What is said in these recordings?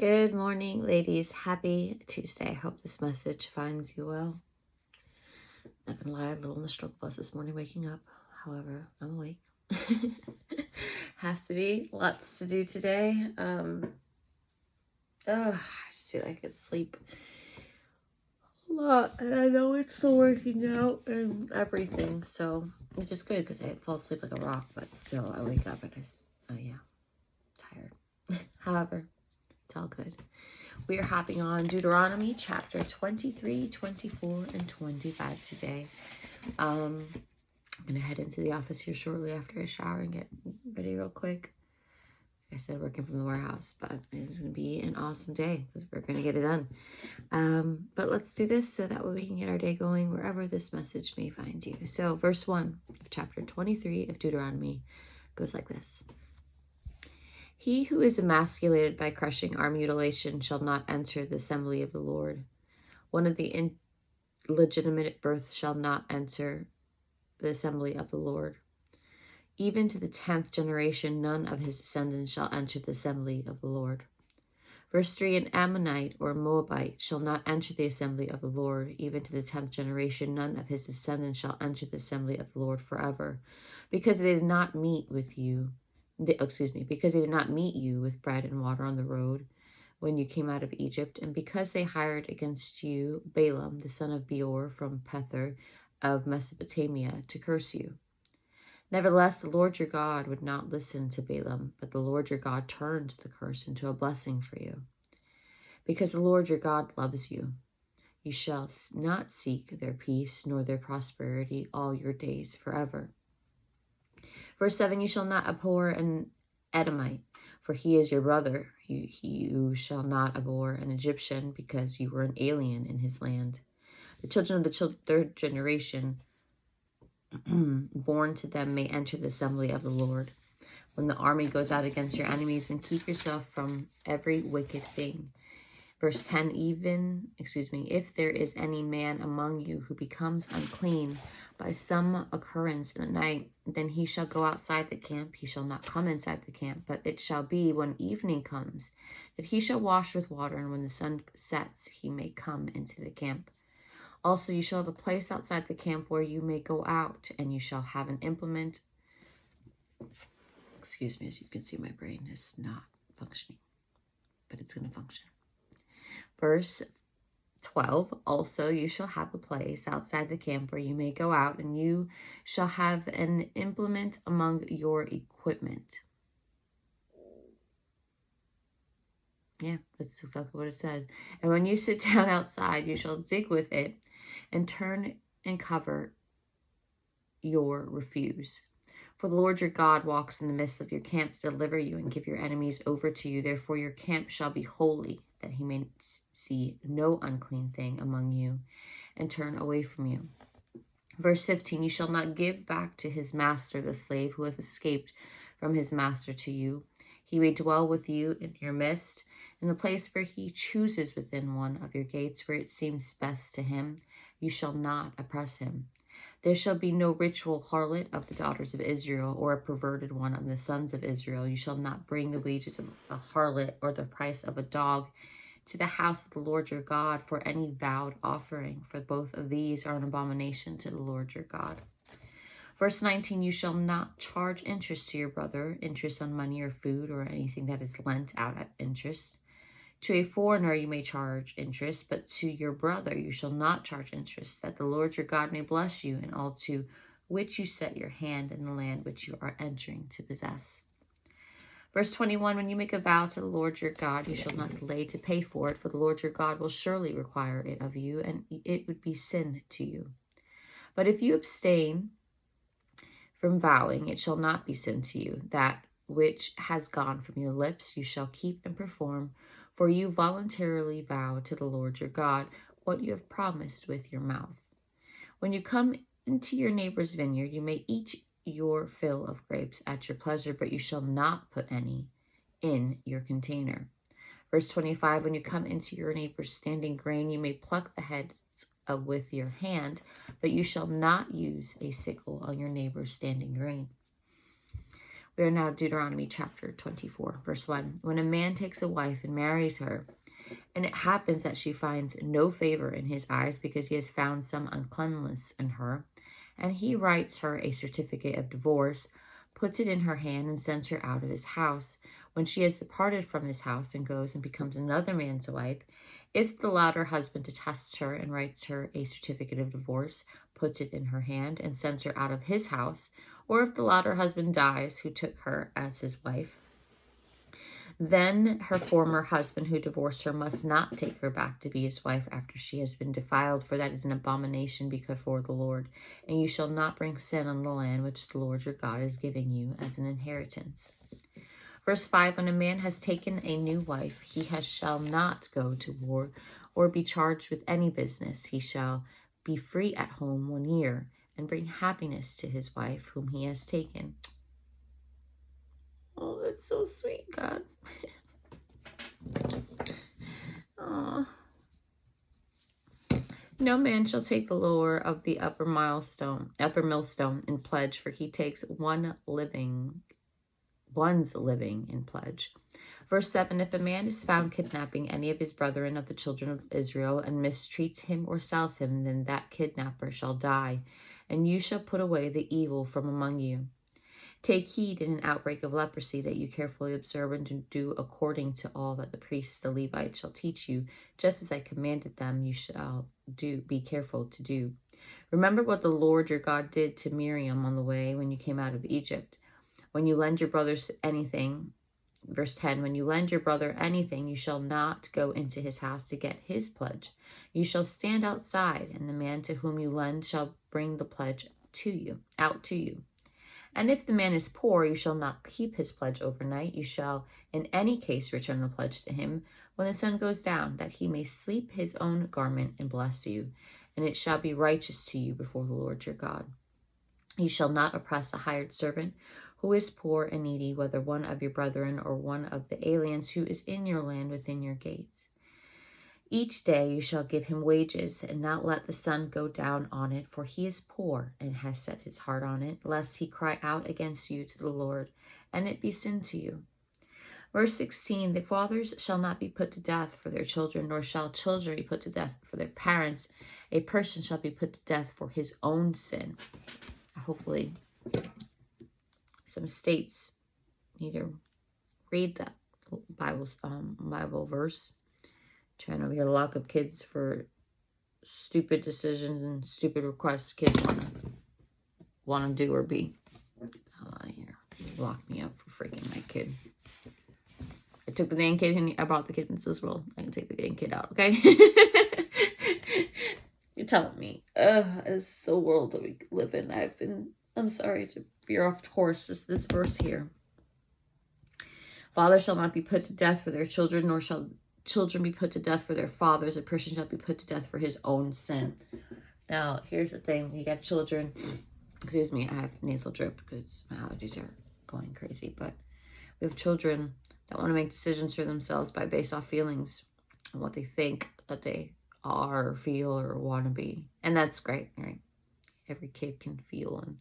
Good morning, ladies. Happy Tuesday. I hope this message finds you well. Not gonna lie, a little on the struggle bus this morning waking up. However, I'm awake. Have to be. Lots to do today. I just feel like I could sleep a lot. And I know it's still working out and everything. So it's just good because I fall asleep like a rock. But still, I wake up and tired. However, it's all good. We are hopping on Deuteronomy chapter 23, 24, and 25 today. I'm going to head into the office here shortly after I shower and get ready real quick. Like I said, working from the warehouse, but it's going to be an awesome day because we're going to get it done. But let's do this so that way we can get our day going wherever this message may find you. So verse 1 of chapter 23 of Deuteronomy goes like this. He who is emasculated by crushing or mutilation shall not enter the assembly of the Lord. One of the illegitimate birth shall not enter the assembly of the Lord. Even to the 10th generation, none of his descendants shall enter the assembly of the Lord. Verse 3, an Ammonite or Moabite shall not enter the assembly of the Lord. Even to the 10th generation, none of his descendants shall enter the assembly of the Lord forever, because they did not meet with you. Because they did not meet you with bread and water on the road when you came out of Egypt, and because they hired against you Balaam, the son of Beor from Pether of Mesopotamia, to curse you. Nevertheless, the Lord your God would not listen to Balaam, but the Lord your God turned the curse into a blessing for you. Because the Lord your God loves you, you shall not seek their peace nor their prosperity all your days forever. Verse 7, you shall not abhor an Edomite, for he is your brother. You shall not abhor an Egyptian, because you were an alien in his land. The children of the third generation born to them may enter the assembly of the Lord. When the army goes out against your enemies, and keep yourself from every wicked thing. Verse 10, if there is any man among you who becomes unclean by some occurrence in the night, then he shall go outside the camp. He shall not come inside the camp, but it shall be when evening comes that he shall wash with water, and when the sun sets, he may come into the camp. Also, you shall have a place outside the camp where you may go out, and you shall have an implement. As you can see, my brain is not functioning, but it's going to function. Verse 12, also you shall have a place outside the camp where you may go out, and you shall have an implement among your equipment. Yeah, that's exactly what it said. And when you sit down outside, you shall dig with it and turn and cover your refuse. For the Lord your God walks in the midst of your camp to deliver you and give your enemies over to you. Therefore your camp shall be holy, that he may see no unclean thing among you and turn away from you. Verse 15, you shall not give back to his master the slave who has escaped from his master to you. He may dwell with you in your midst, in the place where he chooses within one of your gates, where it seems best to him. You shall not oppress him. There shall be no ritual harlot of the daughters of Israel, or a perverted one of the sons of Israel. You shall not bring the wages of a harlot or the price of a dog to the house of the Lord your God for any vowed offering, for both of these are an abomination to the Lord your God. Verse 19, you shall not charge interest to your brother, interest on money or food or anything that is lent out at interest. To a foreigner you may charge interest, but to your brother you shall not charge interest, that the Lord your God may bless you in all to which you set your hand in the land which you are entering to possess. Verse 21, when you make a vow to the Lord your God, you shall not delay to pay for it, for the Lord your God will surely require it of you, and it would be sin to you. But if you abstain from vowing, it shall not be sin to you. That which has gone from your lips you shall keep and perform, for you voluntarily vow to the Lord your God what you have promised with your mouth. When you come into your neighbor's vineyard, you may eat your fill of grapes at your pleasure, but you shall not put any in your container. Verse 25, when you come into your neighbor's standing grain, you may pluck the heads with your hand, but you shall not use a sickle on your neighbor's standing grain. We are now Deuteronomy chapter 24, verse 1. When a man takes a wife and marries her, and it happens that she finds no favor in his eyes because he has found some uncleanness in her, and he writes her a certificate of divorce, puts it in her hand, and sends her out of his house. When she has departed from his house and goes and becomes another man's wife, if the latter husband detests her and writes her a certificate of divorce, puts it in her hand, and sends her out of his house, or if the latter husband dies who took her as his wife, then her former husband who divorced her must not take her back to be his wife after she has been defiled, for that is an abomination before the Lord. And you shall not bring sin on the land which the Lord your God is giving you as an inheritance. Verse 5, when a man has taken a new wife, shall not go to war or be charged with any business. He shall be free at home 1 year and bring happiness to his wife whom he has taken. Oh, that's so sweet, God. Oh. No man shall take the lower of the upper millstone in pledge, for he takes one's living in pledge. Verse 7, if a man is found kidnapping any of his brethren of the children of Israel and mistreats him or sells him, then that kidnapper shall die, and you shall put away the evil from among you. Take heed in an outbreak of leprosy that you carefully observe and do according to all that the priests, the Levites, shall teach you. Just as I commanded them, you shall be careful to do. Remember what the Lord your God did to Miriam on the way when you came out of Egypt. When you lend your brothers anything, verse 10, when you lend your brother anything, you shall not go into his house to get his pledge. You shall stand outside, and the man to whom you lend shall bring the pledge out to you. And if the man is poor, you shall not keep his pledge overnight. You shall in any case return the pledge to him when the sun goes down, that he may sleep his own garment and bless you. And it shall be righteous to you before the Lord your God. You shall not oppress a hired servant who is poor and needy, whether one of your brethren or one of the aliens who is in your land within your gates. Each day you shall give him wages, and not let the sun go down on it, for he is poor and has set his heart on it, lest he cry out against you to the Lord, and it be sin to you. Verse 16, the fathers shall not be put to death for their children, nor shall children be put to death for their parents. A person shall be put to death for his own sin. Hopefully, some states need to read that Bible verse. Trying over here to lock up kids for stupid decisions and stupid requests kids want to do or be. Here, lock me up for freaking my kid. I took the dang kid and I brought the kid into this world. I can take the dang kid out, okay? You're telling me, it's the world that we live in. I'm sorry to veer off course. Just this verse here. Fathers shall not be put to death for their children, nor shall children be put to death for their fathers. A person shall be put to death for his own sin. Now, here's the thing. You got children. Excuse me, I have nasal drip because my allergies are going crazy. But we have children that want to make decisions for themselves based off feelings and what they think that they are or feel or want to be. And that's great, right? Every kid can feel and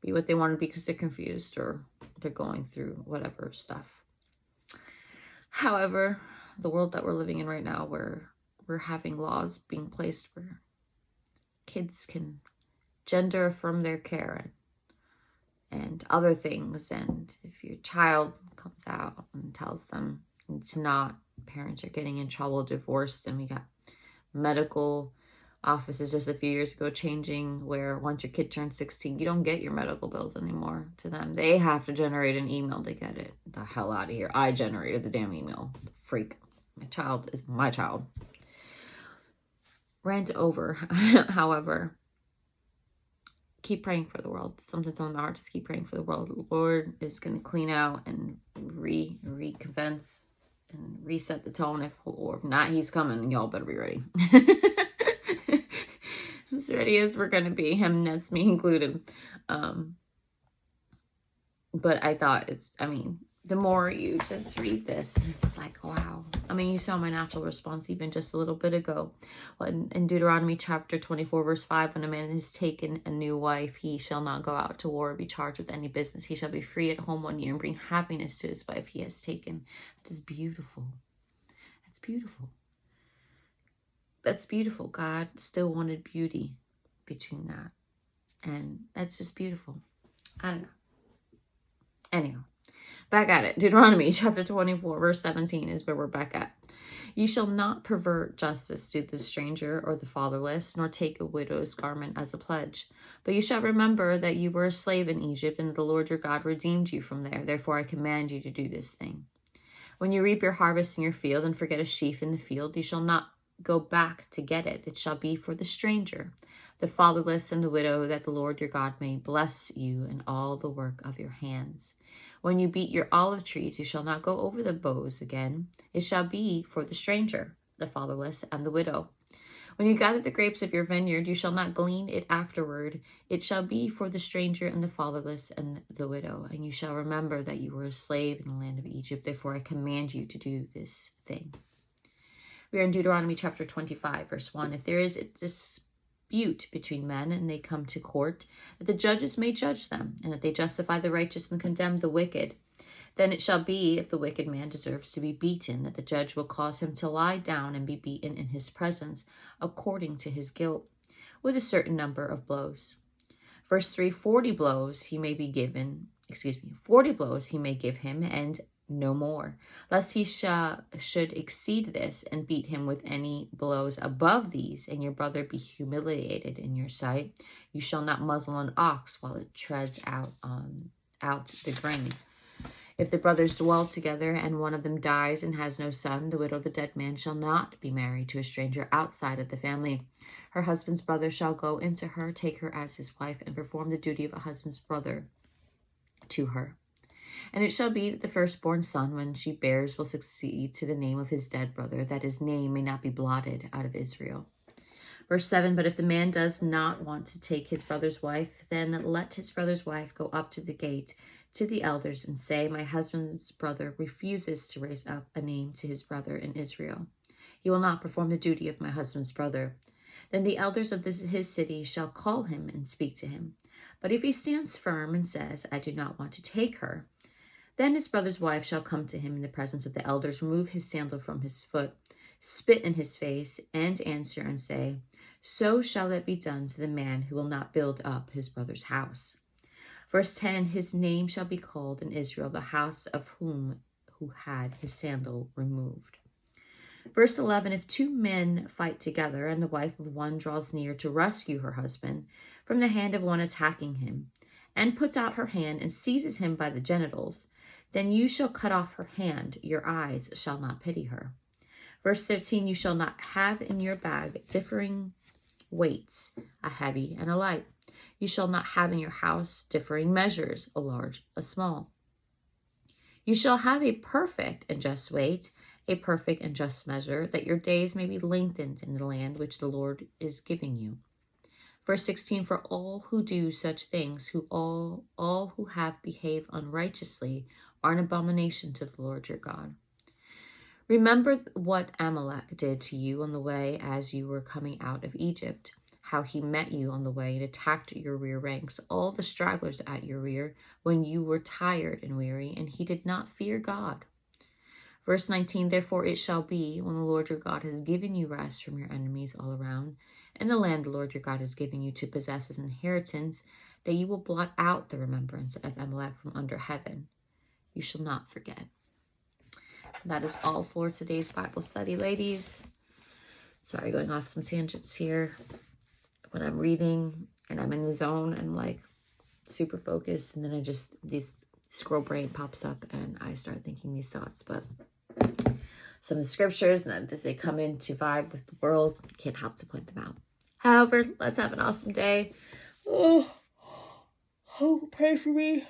be what they want to be because they're confused or they're going through whatever stuff. However, the world that we're living in right now, where we're having laws being placed where kids can gender affirm their care and other things, and if your child comes out and tells them it's not, parents are getting in trouble, divorced, and we got medical offices just a few years ago changing where once your kid turns 16, you don't get your medical bills anymore to them. They have to generate an email to get it. The hell out of here. I generated the damn email. Freak. My child is my child. Rant over. However, keep praying for the world. Something's on my heart. Just keep praying for the world. The Lord is going to clean out and reconvince and reset the tone. If not, he's coming. Y'all better be ready. As ready as we're going to be. Him, that's me included. But I thought the more you just read this, it's like, wow. I mean, you saw my natural response even just a little bit ago. Well, in Deuteronomy chapter 24, verse 5, when a man has taken a new wife, he shall not go out to war or be charged with any business. He shall be free at home 1 year and bring happiness to his wife he has taken. That is beautiful. That's beautiful. That's beautiful. God still wanted beauty between that. And that's just beautiful. I don't know. Anyhow. Back at it. Deuteronomy chapter 24, verse 17 is where we're back at. You shall not pervert justice to the stranger or the fatherless, nor take a widow's garment as a pledge. But you shall remember that you were a slave in Egypt, and the Lord your God redeemed you from there. Therefore I command you to do this thing. When you reap your harvest in your field and forget a sheaf in the field, you shall not go back to get it. It shall be for the stranger, the fatherless, and the widow, that the Lord your God may bless you in all the work of your hands. When you beat your olive trees, you shall not go over the boughs again. It shall be for the stranger, the fatherless, and the widow. When you gather the grapes of your vineyard, you shall not glean it afterward. It shall be for the stranger and the fatherless and the widow. And you shall remember that you were a slave in the land of Egypt. Therefore I command you to do this thing. We are in Deuteronomy chapter 25, verse 1. If there is a dispute between men and they come to court, that the judges may judge them, and that they justify the righteous and condemn the wicked. Then it shall be, if the wicked man deserves to be beaten, that the judge will cause him to lie down and be beaten in his presence, according to his guilt, with a certain number of blows. Verse 3, 40 blows he may give him, and no more, lest he should exceed this and beat him with any blows above these, and your brother be humiliated in your sight. You shall not muzzle an ox while it treads out the grain. If the brothers dwell together and one of them dies and has no son, the widow of the dead man shall not be married to a stranger outside of the family. Her husband's brother shall go into her, take her as his wife, and perform the duty of a husband's brother to her. And it shall be that the firstborn son, when she bears, will succeed to the name of his dead brother, that his name may not be blotted out of Israel. Verse 7, but if the man does not want to take his brother's wife, then let his brother's wife go up to the gate to the elders and say, my husband's brother refuses to raise up a name to his brother in Israel. He will not perform the duty of my husband's brother. Then the elders of his city shall call him and speak to him. But if he stands firm and says, I do not want to take her, then his brother's wife shall come to him in the presence of the elders, remove his sandal from his foot, spit in his face, and answer and say, so shall it be done to the man who will not build up his brother's house. Verse 10, and his name shall be called in Israel, the house of who had his sandal removed. Verse 11, if two men fight together, and the wife of one draws near to rescue her husband from the hand of one attacking him, and puts out her hand and seizes him by the genitals, then you shall cut off her hand, your eyes shall not pity her. Verse 13, you shall not have in your bag differing weights, a heavy and a light. You shall not have in your house differing measures, a large, a small. You shall have a perfect and just weight, a perfect and just measure, that your days may be lengthened in the land which the Lord is giving you. Verse 16, for all who do such things, all who have behaved unrighteously, are an abomination to the Lord your God. Remember what Amalek did to you on the way as you were coming out of Egypt, how he met you on the way and attacked your rear ranks, all the stragglers at your rear, when you were tired and weary, and he did not fear God. Verse 19, therefore it shall be, when the Lord your God has given you rest from your enemies all around, and the land the Lord your God has given you to possess as an inheritance, that you will blot out the remembrance of Amalek from under heaven. You shall not forget. That is all for today's Bible study, ladies. Sorry, going off some tangents here. When I'm reading and I'm in the zone, I'm like super focused, and then this squirrel brain pops up and I start thinking these thoughts. But some of the scriptures, and as they come in to vibe with the world, can't help to point them out. However, let's have an awesome day. Oh, pray for me.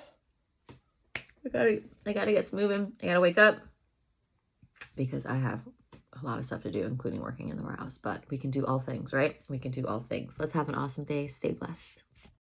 I gotta get moving. I gotta wake up because I have a lot of stuff to do, including working in the warehouse. But we can do all things, right? We can do all things. Let's have an awesome day. Stay blessed.